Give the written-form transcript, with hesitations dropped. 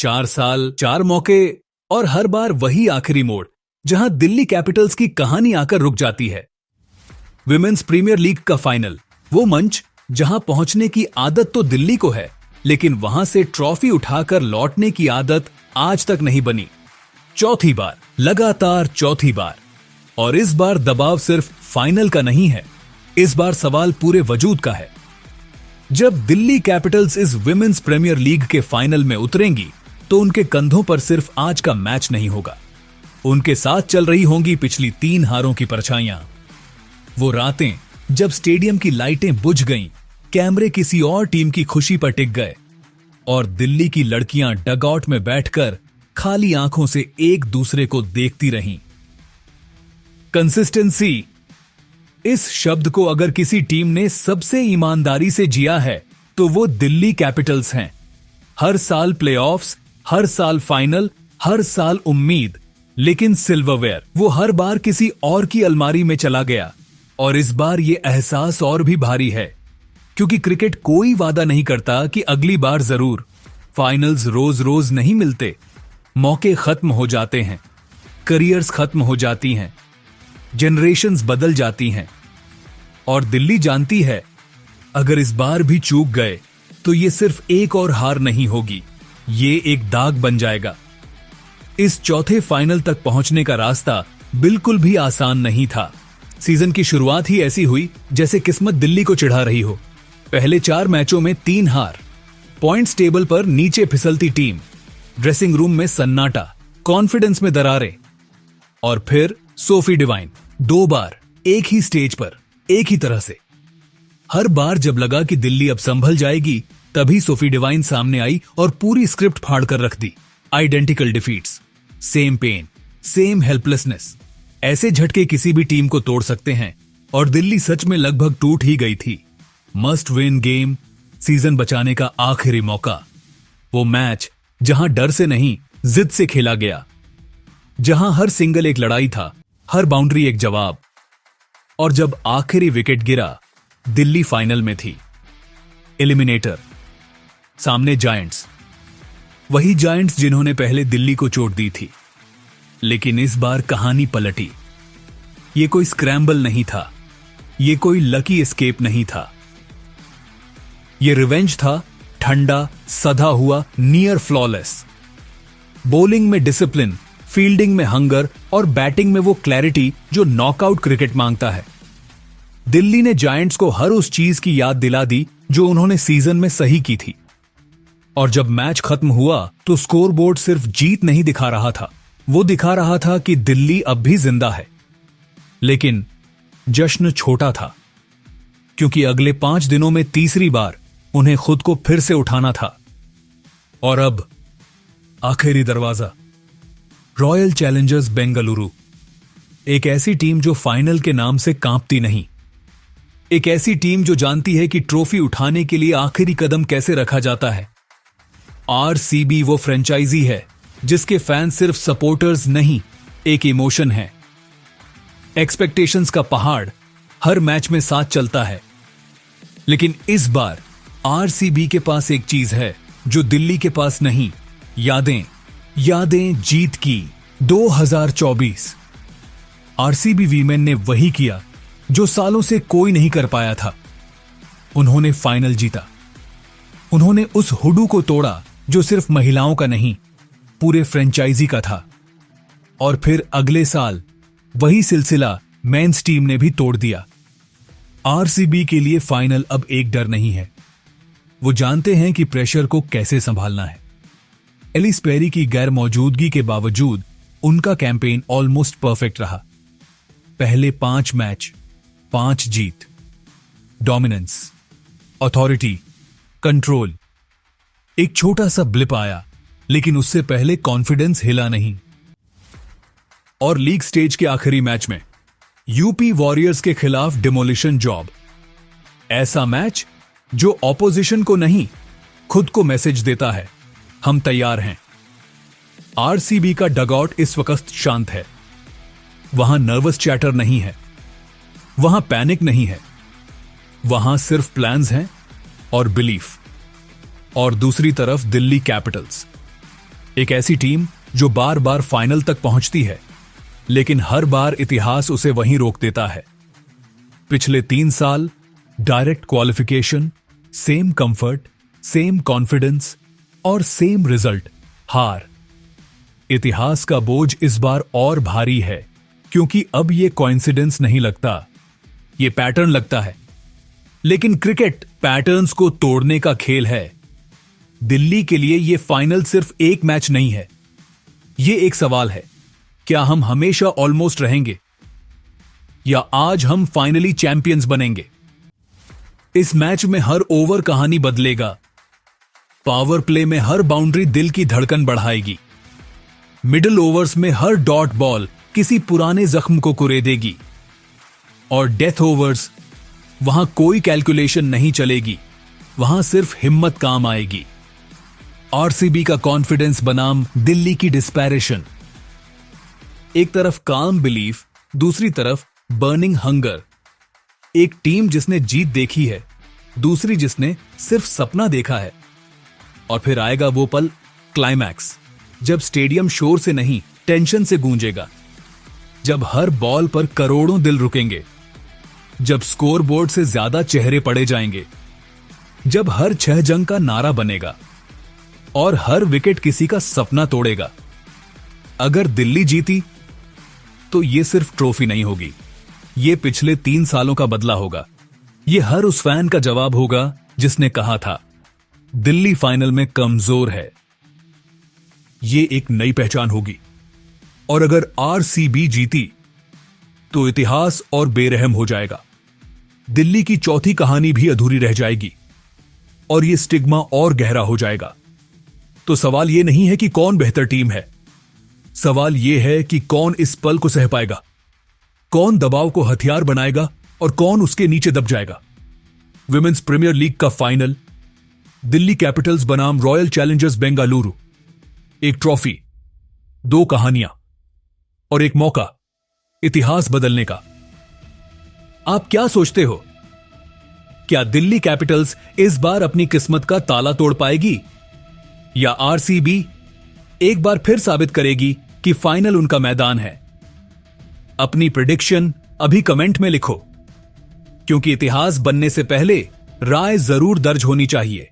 4 साल 4 मौके और हर बार वही आखिरी मोड़ जहां दिल्ली कैपिटल्स की कहानी आकर रुक जाती है। विमेन्स प्रीमियर लीग का फाइनल, वो मंच जहां पहुंचने की आदत तो दिल्ली को है, लेकिन वहां से ट्रॉफी उठाकर लौटने की आदत आज तक नहीं बनी। चौथी बार, लगातार चौथी बार। और इस बार दबाव सिर्फ फाइनल का नहीं है, इस बार सवाल पूरे वजूद का है। जब दिल्ली कैपिटल्स इस विमेन्स प्रीमियर लीग के फाइनल में उतरेंगी तो उनके कंधों पर सिर्फ आज का मैच नहीं होगा, उनके साथ चल रही होंगी पिछली 3 हारों की परछाइयां। वो रातें जब स्टेडियम की लाइटें बुझ गईं, कैमरे किसी और टीम की खुशी पर टिक गए और दिल्ली की लड़कियां डगआउट में बैठकर खाली आंखों से एक दूसरे को देखती रहीं। कंसिस्टेंसी, इस शब्द को अगर किसी टीम ने सबसे ईमानदारी से जिया है तो वो दिल्ली कैपिटल्स हैं। हर साल प्लेऑफ्स, हर साल फाइनल, हर साल उम्मीद, लेकिन सिल्वरवेयर वो हर बार किसी और की अलमारी में चला गया। और इस बार ये एहसास और भी भारी है, क्योंकि क्रिकेट कोई वादा नहीं करता कि अगली बार जरूर। फाइनल्स रोज रोज नहीं मिलते, मौके खत्म हो जाते हैं, करियर्स खत्म हो जाती हैं, जनरेशंस बदल जाती हैं। और दिल्ली जानती है, अगर इस बार भी चूक गए तो ये सिर्फ एक और हार नहीं होगी, ये एक दाग बन जाएगा। इस चौथे फाइनल तक पहुंचने का रास्ता बिल्कुल भी आसान नहीं था। सीजन की शुरुआत ही ऐसी हुई जैसे किस्मत दिल्ली को चिढ़ा रही हो। पहले 4 मैचों में 3 हार, पॉइंट्स टेबल पर नीचे फिसलती टीम, ड्रेसिंग रूम में सन्नाटा, कॉन्फिडेंस में दरारें। और फिर सोफी डिवाइन 2 बार एक ही स्टेज पर, एक ही तरह से। हर बार जब लगा कि दिल्ली अब संभल जाएगी, तभी सोफी डिवाइन सामने आई और पूरी स्क्रिप्ट फाड़ कर रख दी। Identical defeats, same pain, same helplessness. ऐसे झटके किसी भी टीम को तोड़ सकते हैं और दिल्ली सच में लगभग टूट ही गई थी। मस्ट विन गेम, सीजन बचाने का आखिरी मौका, वो मैच जहां डर से नहीं जिद से खेला गया, जहां हर सिंगल एक लड़ाई था, हर बाउंड्री एक जवाब। और जब आखिरी विकेट गिरा, दिल्ली फाइनल में थी। एलिमिनेटर, सामने जायंट्स, वही जायंट्स जिन्होंने पहले दिल्ली को चोट दी थी। लेकिन इस बार कहानी पलटी। ये कोई स्क्रैम्बल नहीं था, ये कोई लकी एस्केप नहीं था, ये रिवेंज था, ठंडा, सधा हुआ, नियर फ्लॉलेस। बॉलिंग में डिसिप्लिन, फील्डिंग में हंगर और बैटिंग में वो क्लैरिटी जो नॉकआउट क्रिकेट मांगता है। दिल्ली ने जायंट्स को हर उस चीज की याद दिला दी जो उन्होंने सीजन में सही की थी। और जब मैच खत्म हुआ तो स्कोरबोर्ड सिर्फ जीत नहीं दिखा रहा था, वो दिखा रहा था कि दिल्ली अब भी जिंदा है। लेकिन जश्न छोटा था, क्योंकि अगले 5 दिनों में तीसरी बार उन्हें खुद को फिर से उठाना था। और अब आखिरी दरवाजा, रॉयल चैलेंजर्स बेंगलुरु। एक ऐसी टीम जो फाइनल के नाम से कांपती नहीं, एक ऐसी टीम जो जानती है कि ट्रॉफी उठाने के लिए आखिरी कदम कैसे रखा जाता है। आरसीबी वो फ्रेंचाइजी है जिसके फैंस सिर्फ सपोर्टर्स नहीं, एक इमोशन है। एक्सपेक्टेशंस का पहाड़ हर मैच में साथ चलता है। लेकिन इस बार आरसीबी के पास एक चीज है जो दिल्ली के पास नहीं, यादें। यादें जीत की 2024। आरसीबी वीमेन ने वही किया जो सालों से कोई नहीं कर पाया था। उन्होंने फाइनल जीता। उन्होंने उस हुडू को तोड़ा जो सिर्फ महिलाओं का नहीं, पूरे फ्रेंचाइजी का था। और फिर अगले साल वही सिलसिला मेंस टीम ने भी तोड़ दिया। आरसीबी के लिए फाइनल अब एक डर नहीं है, वो जानते हैं कि प्रेशर को कैसे संभालना है। एलिस पेरी की गैर मौजूदगी के बावजूद उनका कैंपेन ऑलमोस्ट परफेक्ट रहा। पहले 5 मैच 5 जीत, डोमिनेंस, अथॉरिटी, कंट्रोल। एक छोटा सा ब्लिप आया, लेकिन उससे पहले कॉन्फिडेंस हिला नहीं। और लीग स्टेज के आखिरी मैच में यूपी वॉरियर्स के खिलाफ डिमोलिशन जॉब। ऐसा मैच जो ऑपोजिशन को नहीं, खुद को मैसेज देता है, हम तैयार हैं। आरसीबी का डगआउट इस वक्त शांत है। वहां नर्वस चैटर नहीं है, वहां पैनिक नहीं है, वहां सिर्फ प्लान्स हैं और बिलीफ। और दूसरी तरफ दिल्ली कैपिटल्स, एक ऐसी टीम जो बार बार फाइनल तक पहुंचती है, लेकिन हर बार इतिहास उसे वहीं रोक देता है। पिछले 3 साल direct qualification, same comfort, same confidence और सेम रिजल्ट, हार। इतिहास का बोझ इस बार और भारी है, क्योंकि अब यह कोइंसिडेंस नहीं लगता, यह पैटर्न लगता है। लेकिन क्रिकेट पैटर्न्स को तोड़ने का खेल है। दिल्ली के लिए यह फाइनल सिर्फ एक मैच नहीं है। यह एक सवाल है, क्या हम हमेशा ऑलमोस्ट रहेंगे या आज हम फाइनली चैंपियंस बनेंगे? इस मैच में हर ओवर कहानी बदलेगा। पावर प्ले में हर बाउंड्री दिल की धड़कन बढ़ाएगी। मिडिल ओवर्स में हर डॉट बॉल किसी पुराने जख्म को कुरेदेगी। और डेथ ओवर्स, वहां कोई कैलकुलेशन नहीं चलेगी, वहां सिर्फ हिम्मत काम आएगी। आरसीबी का कॉन्फिडेंस बनाम दिल्ली की डिस्पैरेशन। एक तरफ काम बिलीफ, दूसरी तरफ बर्निंग हंगर। एक टीम जिसने जीत देखी है, दूसरी जिसने सिर्फ सपना देखा है। और फिर आएगा वो पल, क्लाइमैक्स, जब स्टेडियम शोर से नहीं टेंशन से गूंजेगा, जब हर बॉल पर करोड़ों दिल रुकेंगे, जब स्कोरबोर्ड से ज्यादा चेहरे पड़े जाएंगे, जब हर 6 जंग का नारा बनेगा और हर विकेट किसी का सपना तोड़ेगा। अगर दिल्ली जीती तो यह सिर्फ ट्रॉफी नहीं होगी, यह पिछले 3 सालों का बदला होगा। यह हर उस फैन का जवाब होगा जिसने कहा था दिल्ली फाइनल में कमजोर है। यह एक नई पहचान होगी। और अगर आरसीबी जीती तो इतिहास और बेरहम हो जाएगा। दिल्ली की चौथी कहानी भी अधूरी रह जाएगी और यह स्टिग्मा और गहरा हो जाएगा। तो सवाल यह नहीं है कि कौन बेहतर टीम है, सवाल यह है कि कौन इस पल को सह पाएगा, कौन दबाव को हथियार बनाएगा और कौन उसके नीचे दब जाएगा। विमेंस प्रीमियर लीग का फाइनल, दिल्ली कैपिटल्स बनाम रॉयल चैलेंजर्स बेंगलुरु। एक ट्रॉफी, 2 कहानियां और एक मौका इतिहास बदलने का। आप क्या सोचते हो? क्या दिल्ली कैपिटल्स इस बार अपनी किस्मत का ताला तोड़ पाएगी या आरसीबी एक बार फिर साबित करेगी कि फाइनल उनका मैदान है? अपनी प्रेडिक्शन अभी कमेंट में लिखो, क्योंकि इतिहास बनने से पहले राय जरूर दर्ज होनी चाहिए।